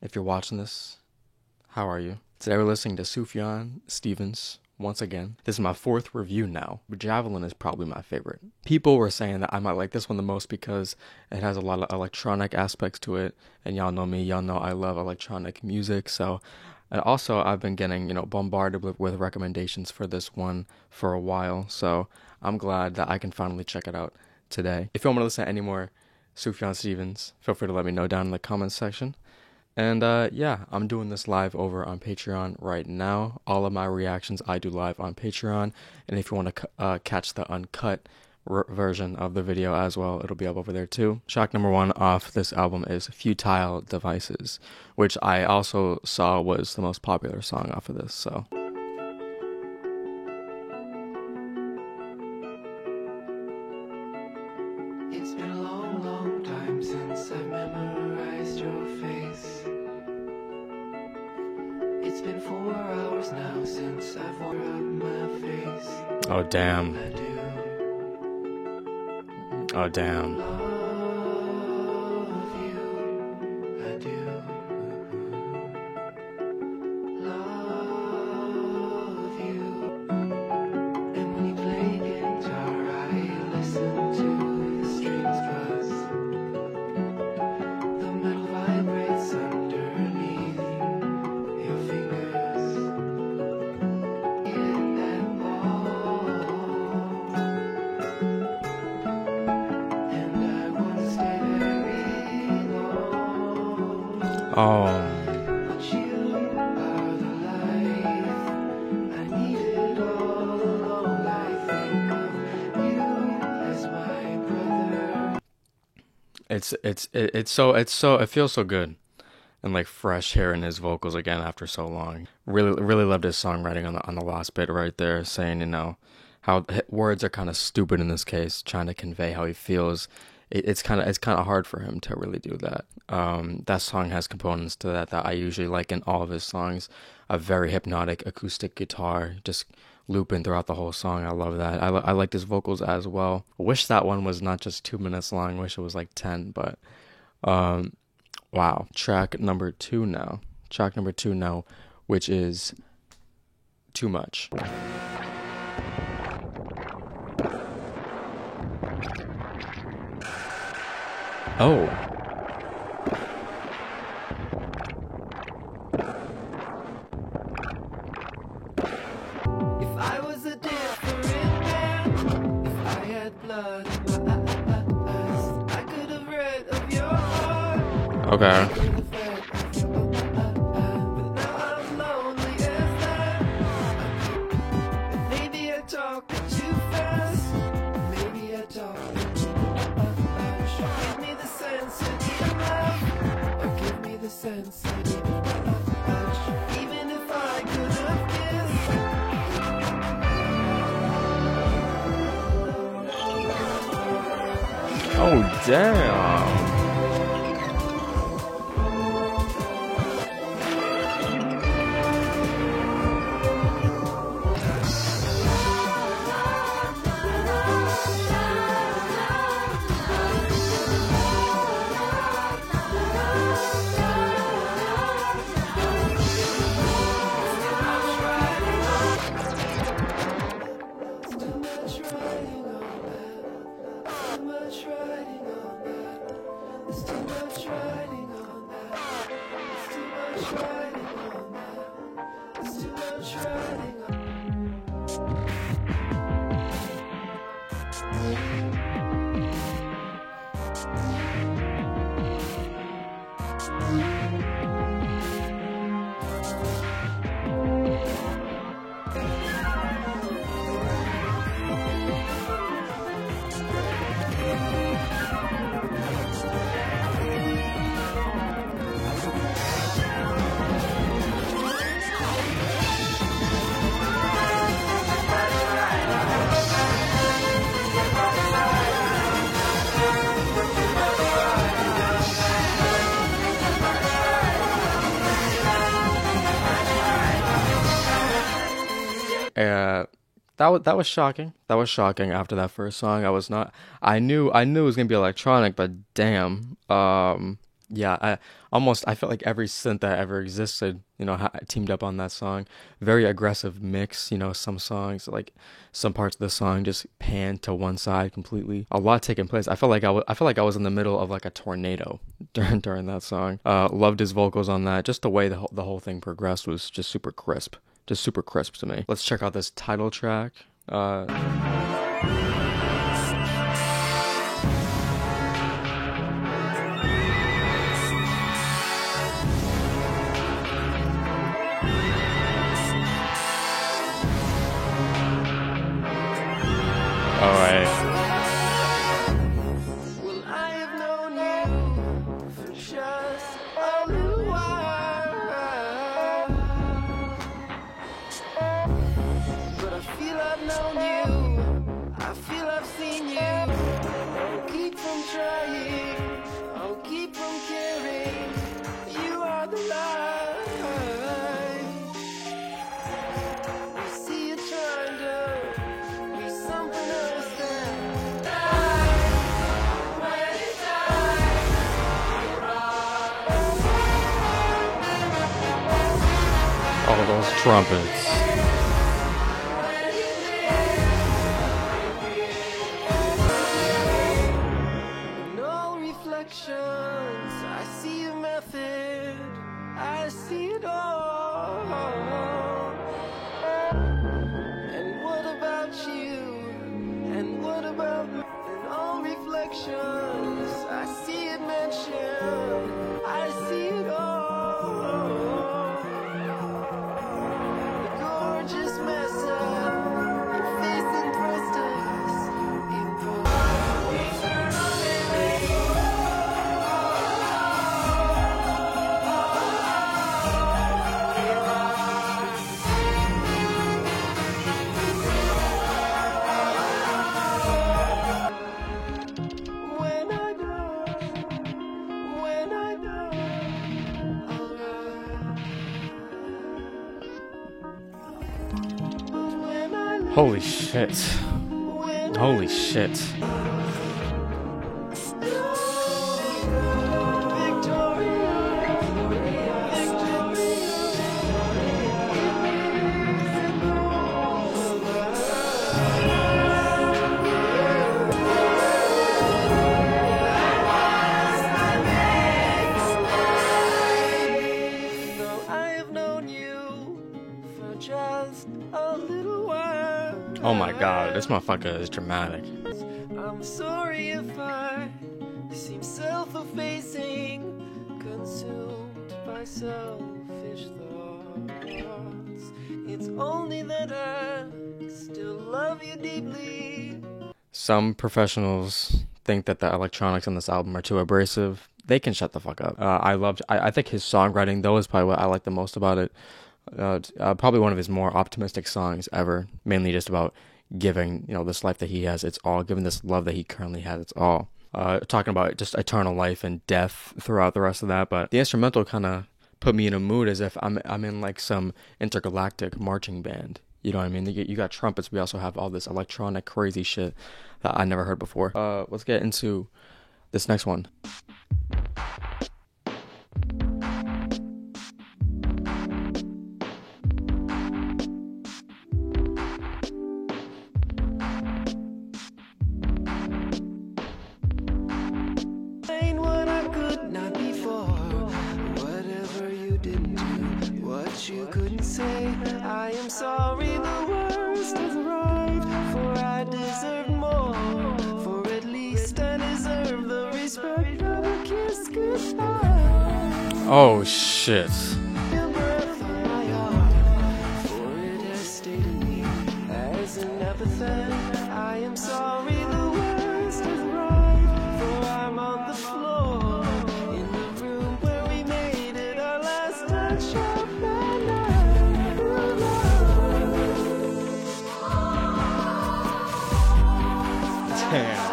If you're watching this, how are you? Today we're listening to Sufjan Stevens once again. This is my fourth review now, but Javelin is probably my favorite. People were saying that I might like this one the most because it has a lot of electronic aspects to it, and y'all know me, y'all know I love electronic music, so... And also, I've been getting, bombarded with recommendations for this one for a while, so I'm glad that I can finally check it out today. If you want me to listen to any more Sufjan Stevens, feel free to let me know down in the comments section. And yeah, I'm doing this live over on Patreon right now. All of my reactions I do live on Patreon. And if you want to catch the uncut version of the video as well, it'll be up over there too. Track number one off this album is Futile Devices, which I also saw was the most popular song off of this, so... It's been a long, long time since I've memorized your face. It's been 4 hours now since I've worn out my face. Oh damn. I do Oh damn. love you. I do love you. And when you play guitar, I listen to the strings buzz. The metal vibrates underneath your fingers. Hit that ball, and I wanna stay very long. Oh. But you are the life I needed all along. I think of you as my brother. It feels so good. And like fresh hearing his vocals again after so long. Really loved his songwriting on the last bit right there, saying how words are kind of stupid in this case, trying to convey how he feels. It's kind of hard for him to really do that. That song has components to that I usually like in all of his songs. A very hypnotic acoustic guitar just looping throughout the whole song. I love that. I liked his vocals as well. Wish that one was not just 2 minutes long. Wish it was like 10, but wow. Track number two now, which is Too Much. Oh. If I was a different man, if I had blood in my eyes, I could have read of your heart. Okay. But now I'm lonely as that. Maybe I talk too fast. Maybe I talk too much. Give me the sensitive love, or give me the sensitive touch. Even if I could have kissed. Oh damn. It's too much riding on that. It's too much riding on that. It's too much riding on That was shocking. That was shocking after that first song. I was not I knew it was gonna be electronic, but damn. Yeah, I felt like every synth that ever existed, teamed up on that song. Very aggressive mix, some songs, like some parts of the song just panned to one side completely. A lot taking place. I felt like I was in the middle of like a tornado during that song. Loved his vocals on that. Just the way the whole thing progressed was just super crisp. Just super crisp to me. Let's check out this title track. All right. Well, I have known you for just a little while, but I feel I've known you, I feel I've seen you. I'll keep from trying, I'll keep from caring. You are the light. I see you trying to be something else than All those trumpets. no reflections. I see your method, I see it all. And what about you? And what about me? And all reflections. I see it mentioned, I see it all. The gorgeous mess up your face impressed us. When I know, alright. When I know, Holy shit. when I Holy shit. Though I have known you for just a little while. Oh my god, this motherfucker is dramatic. I'm sorry if I seem self-effacing, consumed by selfish thoughts. It's only that I still love you deeply. Some professionals think that the electronics on this album are too abrasive. They can shut the fuck up. I think his songwriting, though, is probably what I like the most about it. Probably one of his more optimistic songs ever. Mainly just about giving, this life that he has its all, giving this love that he currently has its all. Talking about just eternal life and death throughout the rest of that. But the instrumental kind of put me in a mood as if I'm in like some intergalactic marching band. You know what I mean? You got trumpets. We also have all this electronic crazy shit that I never heard before. Let's get into this next one. Ain't what I could not before. Whatever you didn't do, what you couldn't say. I am sorry, the worst has arrived. For I deserve more. For at least I deserve the respect of a kiss goodbye. Oh shit. Your breath on my arm, for it has stayed in me as an epithet. I am sorry, the worst has arrived. For I'm on the floor in the room where we made it our last touch of the night. Damn.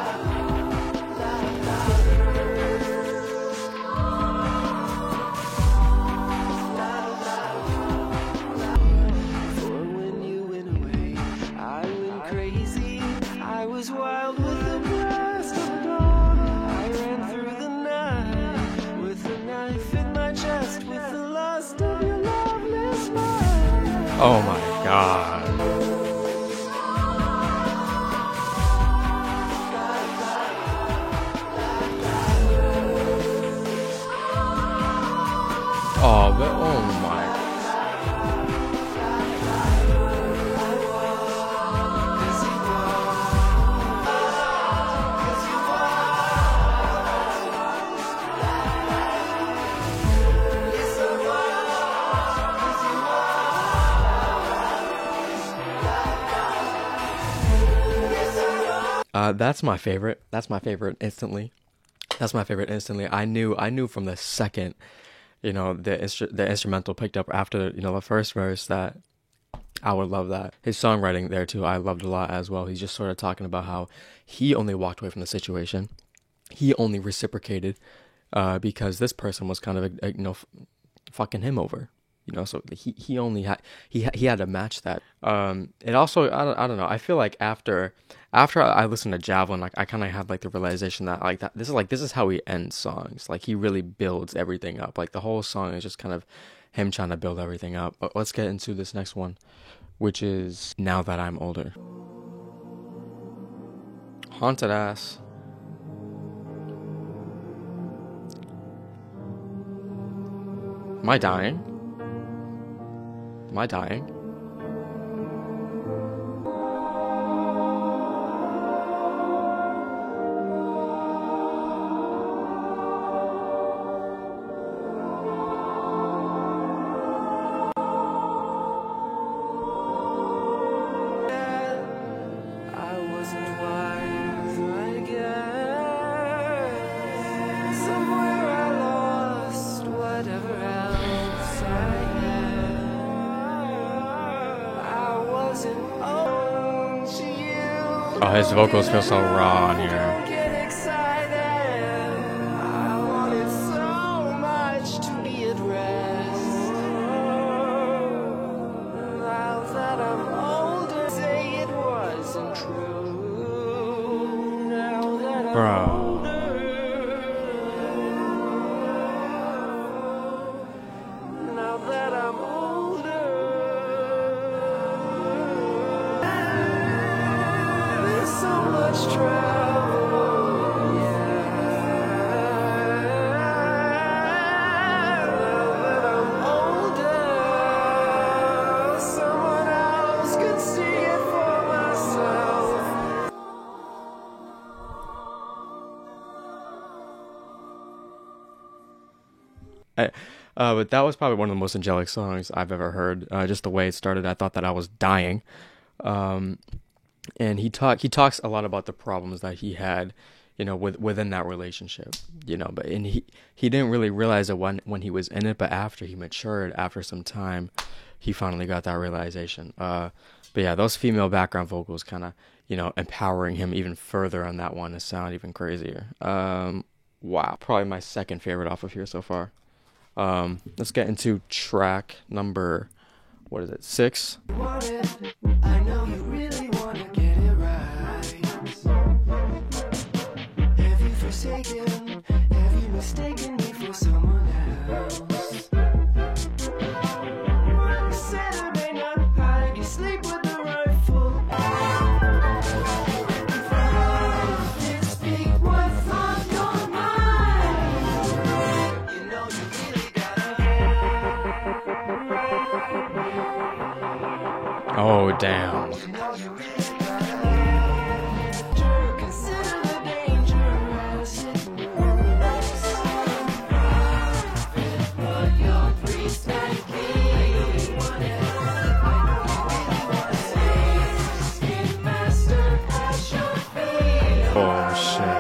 For when you went away, I went crazy. I was wild with the blast of dawn. I ran through the night with the Oh my god. Oh, but oh my. That's my favorite. That's my favorite instantly. That's my favorite instantly. I knew from the second, the instrumental picked up after, the first verse that I would love that. His songwriting there too, I loved a lot as well. He's just sort of talking about how he only walked away from the situation. He only reciprocated because this person was kind of, fucking him over. So he only had he had to match that. It also I don't know. I feel like after I listened to Javelin, like I kind of had like the realization that like that this is how he ends songs. Like he really builds everything up. Like the whole song is just kind of him trying to build everything up. But let's get into this next one, which is Now That I'm Older. Haunted ass. Am I dying? Am I dying? Oh, his vocals feel so raw on here. Bro. But that was probably one of the most angelic songs I've ever heard. Just the way it started, I thought that I was dying. And he talks a lot about the problems that he had, within that relationship, but he didn't really realize it when he was in it, but after he matured, after some time, he finally got that realization. But yeah, those female background vocals kind of, empowering him even further on that one to sound even crazier. Wow, probably my second favorite off of here so far. Let's get into track number, 6? I know you really want to get it right. Have you forsaken? Have you mistaken me for someone else? Saturday night, hide you sleep with the rifle. Speak what's on your mind. You know you really gotta. Oh, damn. Oh, shit.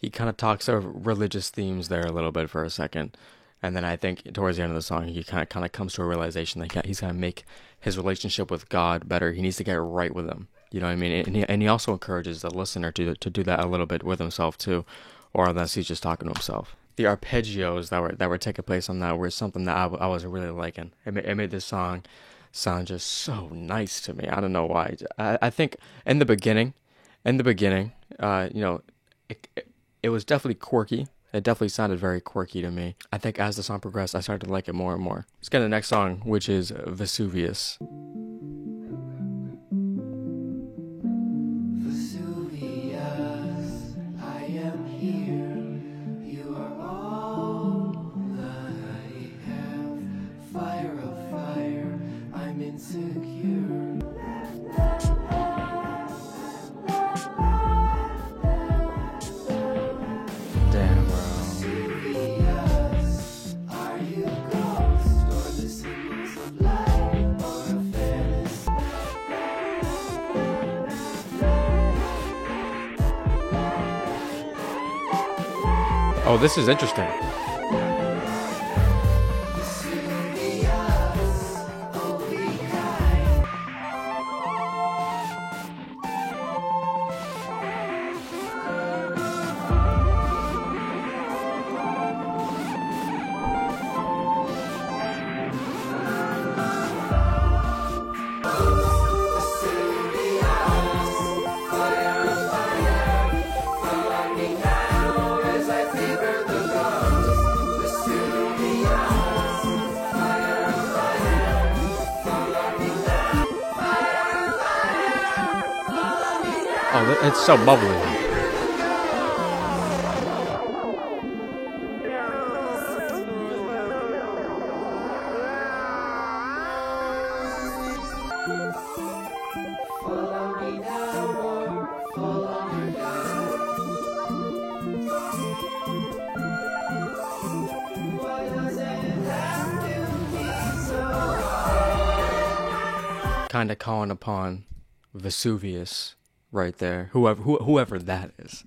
He kind of talks of religious themes there a little bit for a second, and then I think towards the end of the song, he kind of comes to a realization that he's gonna make his relationship with God better. He needs to get right with him. You know what I mean? And he also encourages the listener to do that a little bit with himself too, or unless he's just talking to himself. The arpeggios that were taking place on that were something that I was really liking. It made this song sound just so nice to me. I don't know why. I think in the beginning, you know, it was definitely quirky. It definitely sounded very quirky to me. I think as the song progressed, I started to like it more and more. Let's get to the next song, which is Vesuvius. Vesuvius, I am here. You are all that I have. Fire of fire, I'm insecure. Damn, bro. Vesuvius, are you ghost or the symbols of light or a fantasy? Oh, this is interesting. Vesuvius, oh be kind. Oh, it's so bubbly. Follow me now or fall on your down. Why does it have to be so hard? Kind of calling upon Vesuvius right there. Whoever that is.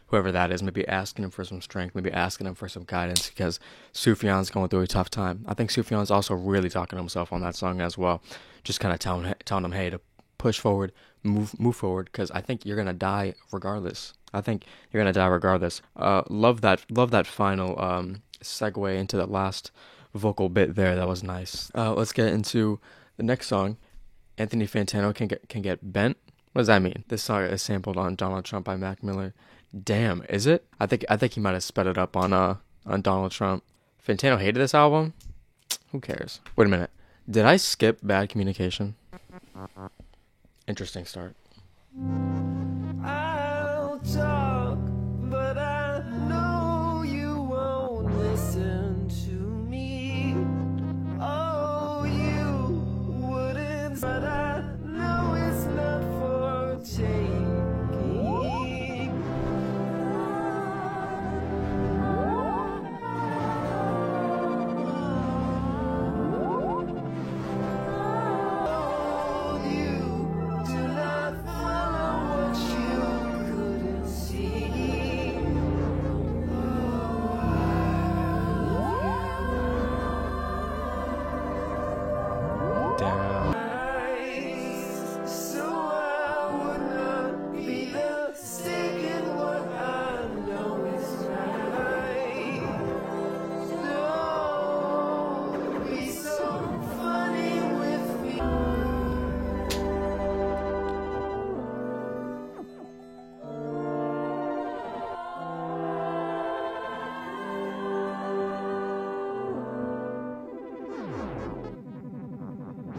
Whoever that is, maybe asking him for some strength, maybe asking him for some guidance because Sufjan's going through a tough time. I think Sufjan's also really talking to himself on that song as well. Just kind of telling him, hey, to push forward, move forward, because I think you're gonna die regardless. Love that final segue into the last vocal bit there. That was nice. Let's get into the next song. Anthony Fantano can get bent. What does that mean? This song is sampled on Donald Trump by Mac Miller. Damn, is it? I think he might have sped it up on Donald Trump. Fantano hated this album? Who cares? Wait a minute. Did I skip Bad Communication? Interesting start. I'll talk, but I know you won't listen to me. Oh, you wouldn't, but I know it's not for taking. Oh, you do not follow what you couldn't see. Damn. So I would not be mistaken what I know is right. Don't be so funny with me.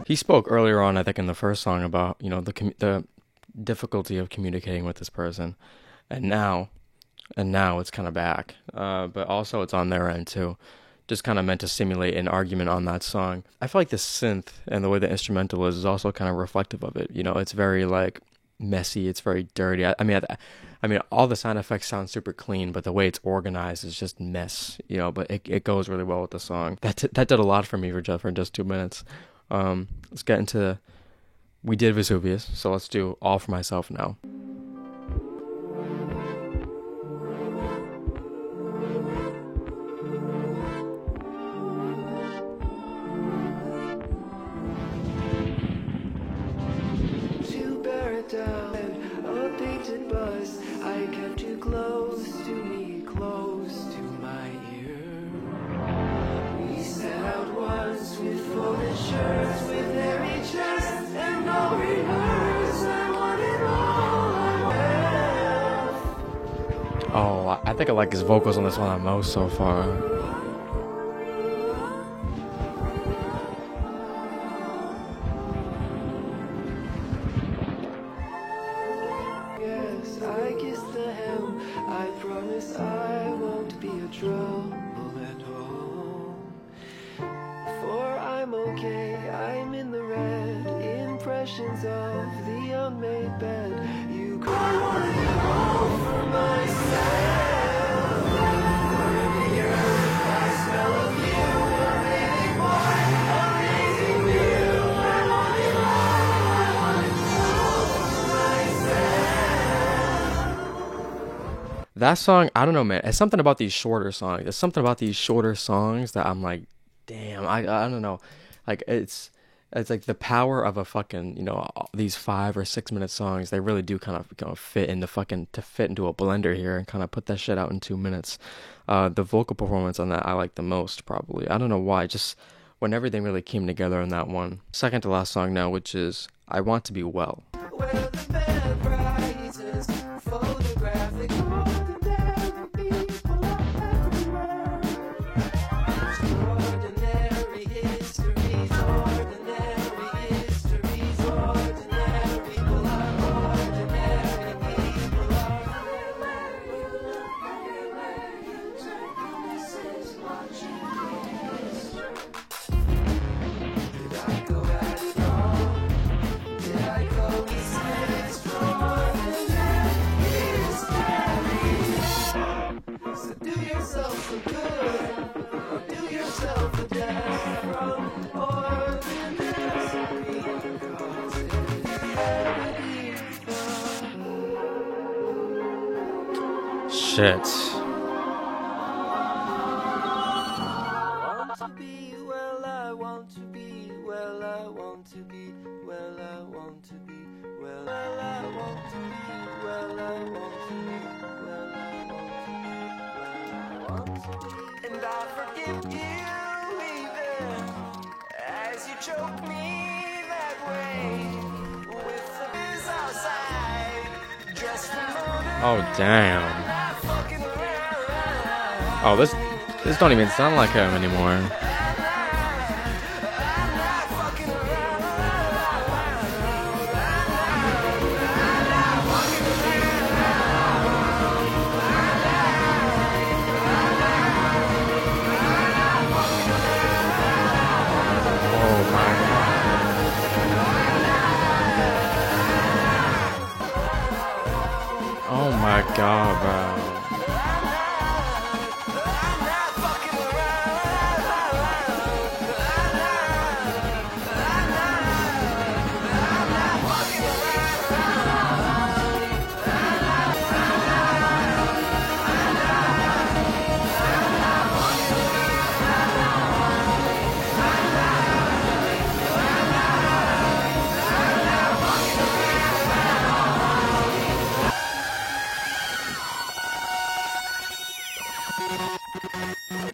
He spoke earlier on, I think, in the first song about, you know, the difficulty of communicating with this person, and now it's kind of back. But also it's on their end too, just kind of meant to simulate an argument on that song. I feel like the synth and the way the instrumental is also kind of reflective of it. You know, it's very like messy, it's very dirty. I mean, all the sound effects sound super clean, but the way it's organized is just mess. You know, but it goes really well with the song. That did a lot for me for just 2 minutes. Let's get into, we did Vesuvius, so let's do All For Myself now. Oh, I think I like his vocals on this one the most so far. Yes, I kiss the hem. I promise I won't be a trouble at home. For I'm okay, I'm in the red. Impressions of the unmade bed. You cry one home for myself. Burning your earth, I smell of you. Amazing boy, amazing view. I want it all for myself. That song, I don't know, man. It's something about these shorter songs. There's something about these shorter songs that I'm like, damn, I don't know. Like it's like the power of a fucking, these 5 or 6 minute songs. They really do kind of fit into fit into a blender here and kind of put that shit out in 2 minutes. The vocal performance on that I like the most probably. I don't know why. Just when everything really came together on that one. Second to last song now, which is I Want to Be Well. Where the bed rises, photographic ordinary people everywhere. Extraordinary histories, ordinary histories, ordinary people are ordinary people Did I go at it wrong? Did I go so do yourself a good, or do yourself a death from ordinary, 'cause it's Shit. want to be well, I want to be well, I want to be well, I want to be well, I want to be well, I want to be well, I want to be, and I forgive you even as you choke me that way with the biz outside just for Oh damn. Oh, this don't even sound like him anymore. Oh my god. Oh my god, bro.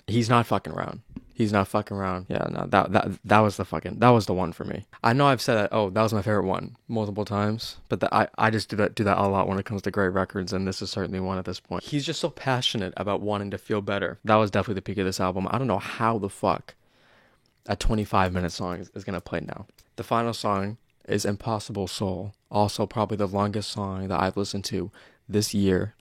He's not fucking around. He's not fucking around. Yeah, no, that was that was the one for me. I know I've said that. Oh, that was my favorite one multiple times, but I just do that a lot when it comes to great records, and this is certainly one at this point. He's just so passionate about wanting to feel better. That was definitely the peak of this album. I don't know how the fuck a 25-minute song is gonna play now. The final song is Impossible Soul, also probably the longest song that I've listened to this year.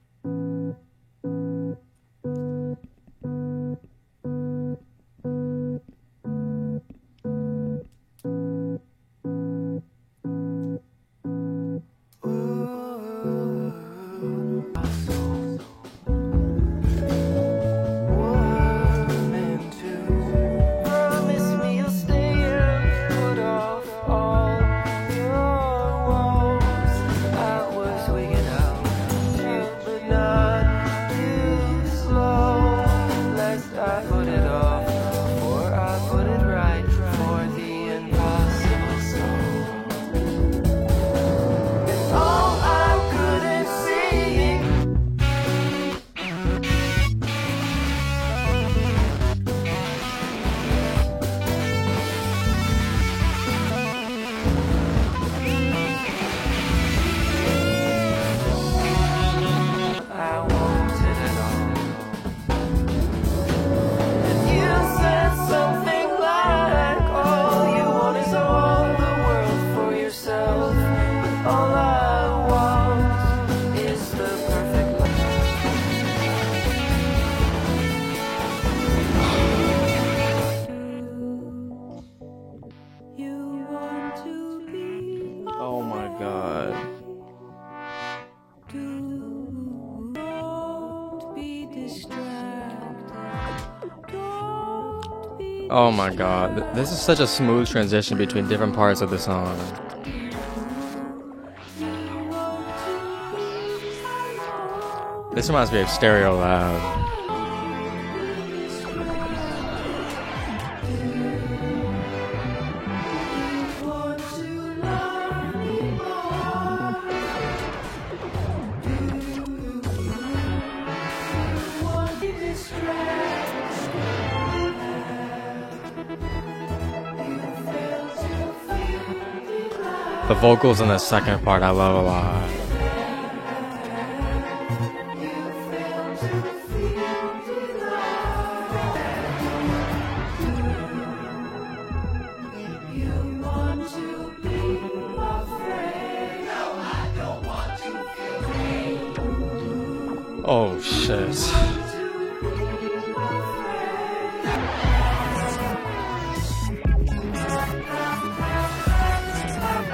All I want is the perfect love. You want to be Oh my god. Don't be distracted. Don't be Oh my god. This is such a smooth transition between different parts of the song. This reminds me of Stereo Loud. The vocals in the second part I love a lot. Oh shit.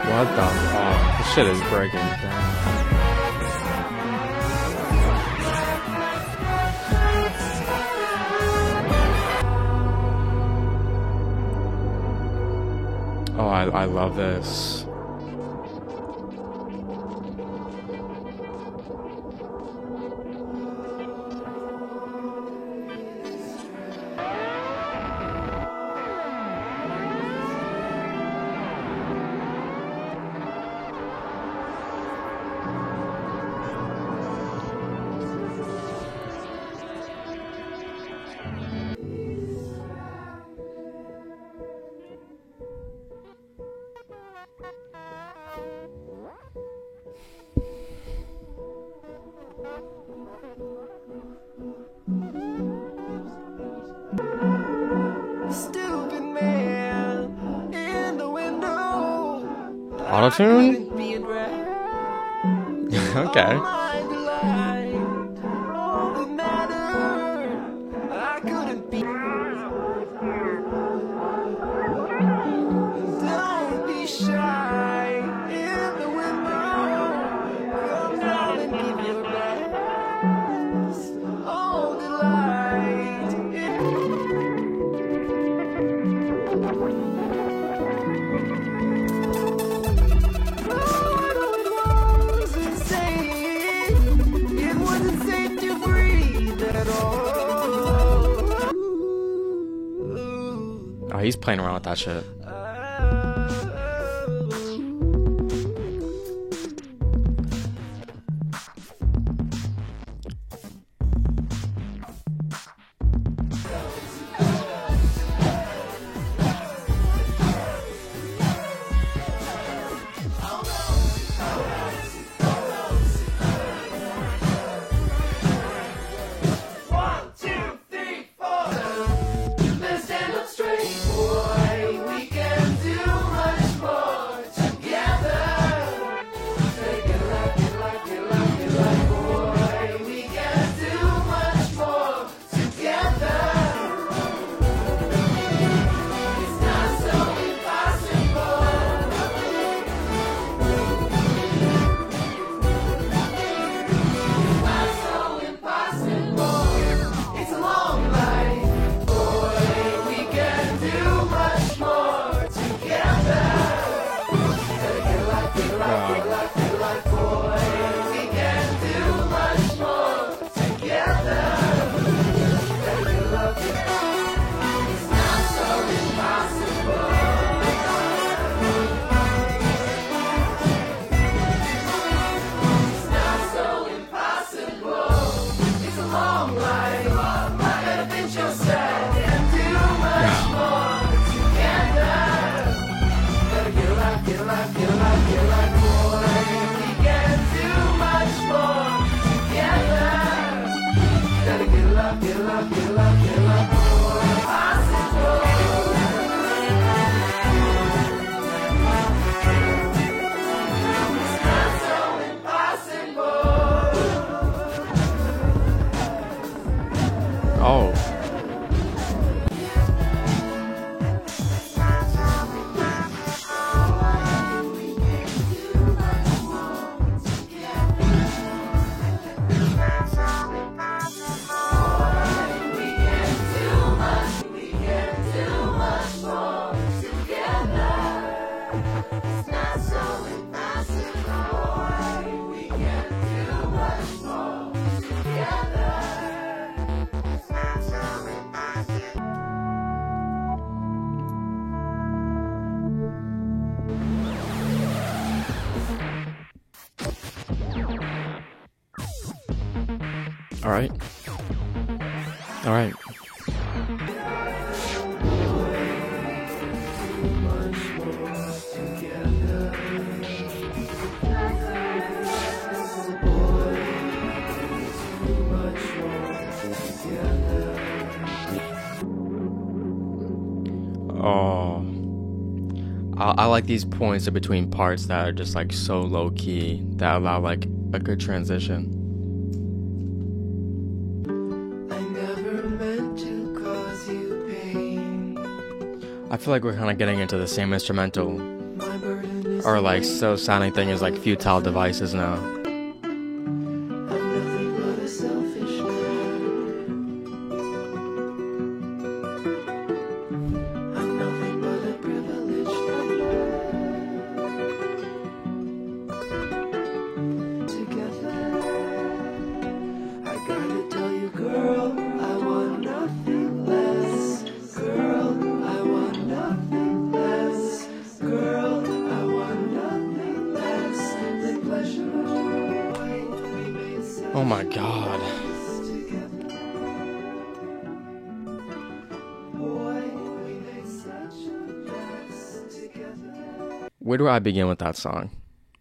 What the fuck? This shit is breaking down. Oh, I love this. stupid man in the window. Auto-tune? Okay. My delight, all that mattered, I couldn't be. Don't be shy in the window. Come down and give your best. All delight. It wasn't safe to breathe at all. Oh, he's playing around with that shit. Get alive, boy. All right. All right. Oh, I like these points in between parts that are just like so low key that allow like a good transition. I never meant to cause you pain. I feel like we're kind of getting into the same instrumental My burden is or like so sounding thing is like Futile Devices now. I'm nothing but a selfish man. I'm nothing but a privileged man. Together, I gotta tell you, girl, I want nothing less. Girl, I want nothing less. Girl, I want nothing less than pleasure. We made such Oh my god. together. Boy, we made such a mess together. Where do I begin with that song?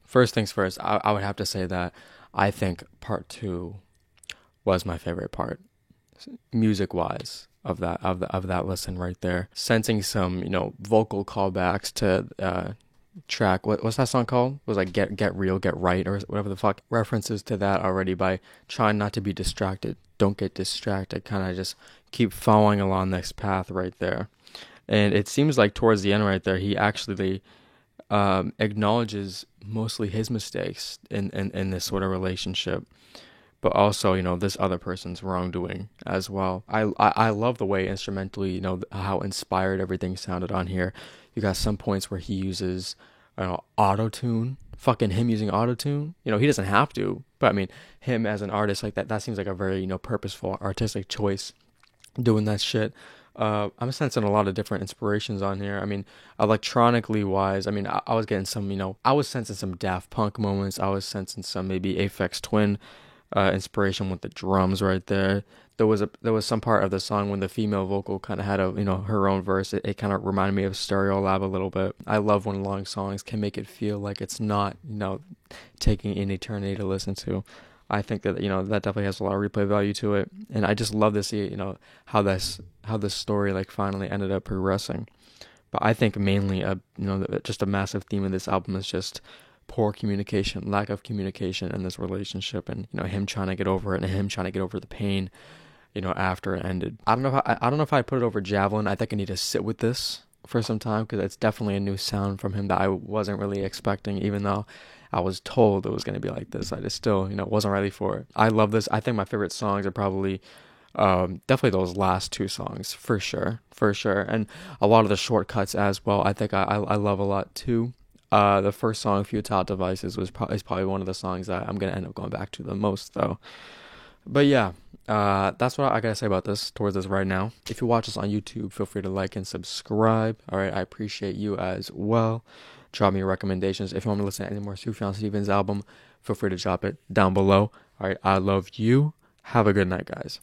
First things first, I would have to say that I think part 2 was my favorite part, music wise, of that listen right there. Sensing some, vocal callbacks to track, what's that song called? It was like get real, get right, or whatever the fuck. References to that already by trying not to be distracted. Don't get distracted. Kind of just keep following along this path right there. And it seems like towards the end right there, he actually acknowledges mostly his mistakes in this sort of relationship, but also, this other person's wrongdoing as well. I love the way instrumentally, how inspired everything sounded on here. You got some points where he uses, auto-tune. Fucking him using auto-tune. He doesn't have to, but I mean, him as an artist like that seems like a very, purposeful artistic choice doing that shit. I'm sensing a lot of different inspirations on here. I mean, electronically wise, I mean, I was getting some, I was sensing some Daft Punk moments. I was sensing some maybe Aphex Twin inspiration with the drums right there. There was some part of the song when the female vocal kind of had a her own verse. It kind of reminded me of Stereolab a little bit. I love when long songs can make it feel like it's not taking an eternity to listen to. I think that that definitely has a lot of replay value to it, and I just love to see how this story like finally ended up progressing. But I think mainly just a massive theme of this album is just poor communication, lack of communication in this relationship, and him trying to get over it and him trying to get over the pain after it ended. I don't know if I put it over Javelin. I think I need to sit with this for some time because it's definitely a new sound from him that I wasn't really expecting, even though I was told it was going to be like this. I just still, wasn't ready for it. I love this. I think my favorite songs are probably definitely those last 2 songs, for sure. And a lot of the shortcuts as well, I think I love a lot too. The first song, Futile Devices, is probably one of the songs that I'm going to end up going back to the most, though. But yeah, that's what I gotta say about this, towards this right now. If you watch this on YouTube, feel free to like and subscribe. Alright, I appreciate you as well. Drop me your recommendations. If you want me to listen to any more Sufjan Stevens album, feel free to drop it down below. Alright, I love you. Have a good night, guys.